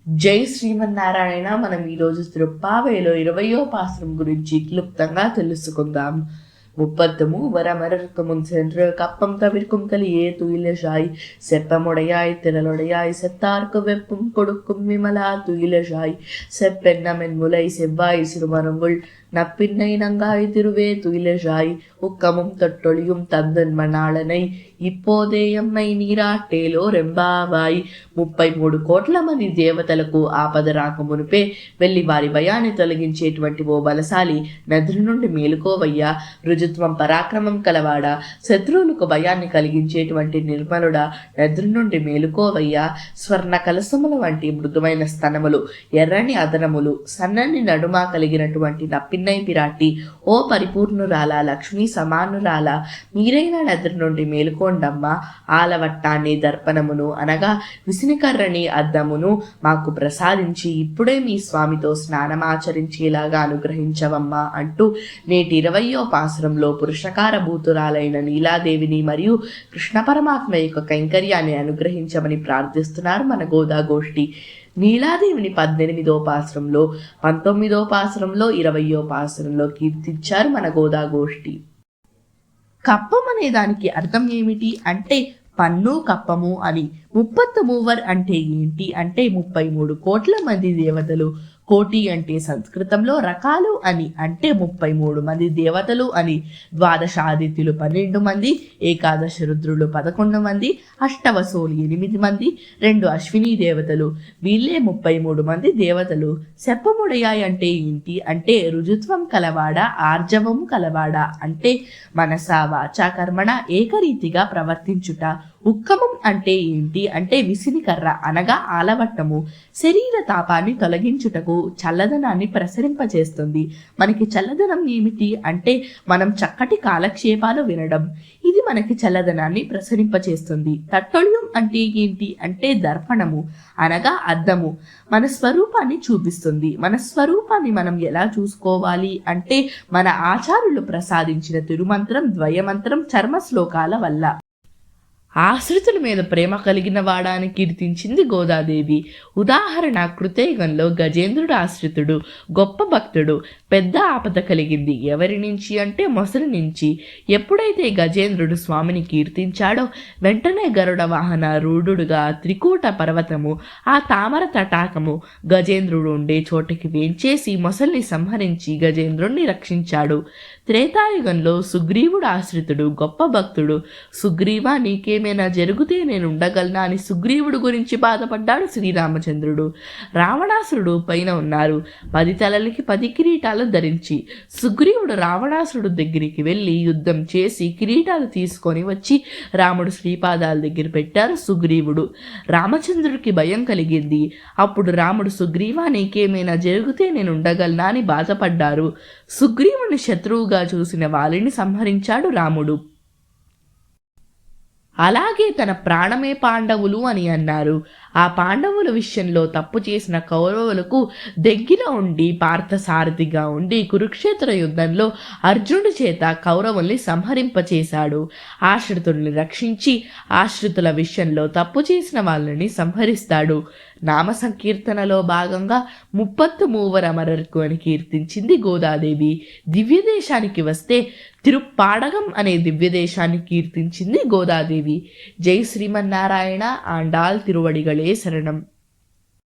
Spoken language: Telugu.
జై శ్రీమన్నారాయణ. మనం ఈరోజు తిరుప్పావేలో 20వ పాసురం గురించి క్లుప్తంగా తెలుసుకుందాం. 33 சென்று கப்பம் தவிர்க்கும் கலியே துயிலஷாய் செப்பமுடையாய் திரளுடையாய் செத்தார்க்கு வெப்பும் கொடுக்கும் விமலா துயிலஷாய் செப்பெண்ணமென் முலை செவ்வாய் சிறுமருங்குள் நப்பின்னை நங்காய் திருவே துயிலஷாய் உக்கமும் தொட்டொழியும் தந்தன் மணாளனை இப்போదే ఎమ్మై నీరాటేలో రెంబావాయి. 33 కోట్ల మంది దేవతలకు ఆపద రాక మునిపే వెళ్ళి వారి భయాన్ని తొలగించేటువంటి ఓ బలశాలి, నదుల నుండి మేలుకోవయ్యా. రుజుత్వం పరాక్రమం కలవాడా, శత్రువులకు భయాన్ని కలిగించేటువంటి నిర్మలుడా, నదుల నుండి మేలుకోవయ్యా. స్వర్ణ కలసముల వంటి మృదువైన స్తనములు, ఎర్రని అదనములు, సన్నని నడుమ కలిగినటువంటి నప్పిన్నై పిరాటి, ఓ పరిపూర్ణురాల, లక్ష్మీ సమానురాల, మీరైన నదుల నుండి మేలుకోండమ్మ. ఆలవట్టాన్ని దర్పణమును అనగా విసినికర్రని అద్దమును మాకు ప్రసాదించి ఇప్పుడే మీ స్వామితో స్నానమాచరించేలాగా అనుగ్రహించవమ్మా అంటూ నేటి 20వ పాసురంలో పురుషకార భూతురాలైన నీలాదేవిని మరియు కృష్ణ పరమాత్మ యొక్క కైంకర్యాన్ని అనుగ్రహించమని ప్రార్థిస్తున్నారు మన గోదాగోష్ఠి. నీలాదేవిని 18వ పాసురంలో, 19వ పాసురంలో, 20వ పాసురంలో కీర్తించారు మన గోదాగోష్ఠి. కప్పం అనే దానికి అర్థం ఏమిటి అంటే పన్ను కప్పము అని. 33 అంటే ఏంటి అంటే 33 కోట్ల మంది దేవతలు. కోటి అంటే సంస్కృతంలో రకాలు అని, అంటే 33 మంది దేవతలు అని. ద్వాదశాదిత్యులు 12 మంది, ఏకాదశ రుద్రులు 11 మంది, అష్టవసోలు 8 మంది, 2 అశ్విని దేవతలు, వీళ్ళే 33 మంది దేవతలు. సెప్పముడయాయ్ అంటే ఏంటి అంటే రుజుత్వం కలవాడా, ఆర్జవము కలవాడా అంటే మనస వాచ కర్మణ ఏకరీతిగా ప్రవర్తించుట. ఉక్కమం అంటే ఏంటి అంటే విసినికర్ర అనగా ఆలవట్టము, శరీర తాపాన్ని తొలగించుటకు, చల్లదనాన్ని ప్రసరింపచేస్తుంది. మనకి చల్లదనం ఏమిటి అంటే మనం చక్కటి కాలక్షేపాలు వినడం, ఇది మనకి చల్లదనాన్ని ప్రసరింపచేస్తుంది. తట్టొళ్యం అంటే ఏంటి అంటే దర్పణము అనగా అద్దము, మన స్వరూపాన్ని చూపిస్తుంది. మన స్వరూపాన్ని మనం ఎలా చూసుకోవాలి అంటే మన ఆచార్యులు ప్రసాదించిన తిరుమంత్రం, ద్వయమంత్రం, చర్మ శ్లోకాల వల్ల. ఆశ్రితుల మీద ప్రేమ కలిగిన వాడాని కీర్తించింది గోదాదేవి. ఉదాహరణ, కృతయుగంలో గజేంద్రుడు ఆశ్రితుడు, గొప్ప భక్తుడు. పెద్ద ఆపద కలిగింది. ఎవరి నుంచి అంటే మొసలి నుంచి. ఎప్పుడైతే గజేంద్రుడు స్వామిని కీర్తించాడో వెంటనే గరుడ వాహన రూఢుడుగా త్రికూట పర్వతము, ఆ తామర తటాకము గజేంద్రుడు ఉండే చోటకి వేంచేసి మొసలిని సంహరించి గజేంద్రుణ్ణి రక్షించాడు. త్రేతాయుగంలో సుగ్రీవుడు ఆశ్రితుడు, గొప్ప భక్తుడు. సుగ్రీవా, నీకేమైనా జరిగితే నేను ఉండగలనా అని సుగ్రీవుడు గురించి బాధపడ్డాడు శ్రీరామచంద్రుడు. రావణాసురుడు పైన ఉన్నారు 10 తలలకి 10 కిరీటాలు ధరించి. సుగ్రీవుడు రావణాసురుడు దగ్గరికి వెళ్ళి యుద్ధం చేసి కిరీటాలు తీసుకొని వచ్చి రాముడు శ్రీపాదాల దగ్గర పెట్టారు సుగ్రీవుడు. రామచంద్రుడికి భయం కలిగింది. అప్పుడు రాముడు, సుగ్రీవా, నీకేమైనా జరిగితే నేను ఉండగలనా అని బాధపడ్డారు. సుగ్రీవుని శత్రువుగా చూసిన వాలిని సంహరించాడు రాముడు. అలాగే తన ప్రాణమే పాండవులు అని అన్నారు. ఆ పాండవుల విషయంలో తప్పు చేసిన కౌరవులకు దగ్గర ఉండి పార్థసారథిగా ఉండి కురుక్షేత్ర యుద్ధంలో అర్జునుడి చేత కౌరవుల్ని సంహరింపచేశాడు. ఆశ్రితుల్ని రక్షించి ఆశ్రితుల విషయంలో తప్పు చేసిన వాళ్ళని సంహరిస్తాడు. నామ సంకీర్తనలో భాగంగా 33 అమరర్కు అని కీర్తించింది గోదాదేవి. దివ్యదేశానికి వస్తే తిరుప్పాడగం అనే దివ్యదేశాన్ని కీర్తించింది గోదాదేవి. జై శ్రీమన్నారాయణ. ఆండాల్ తిరువడిగళే శరణం.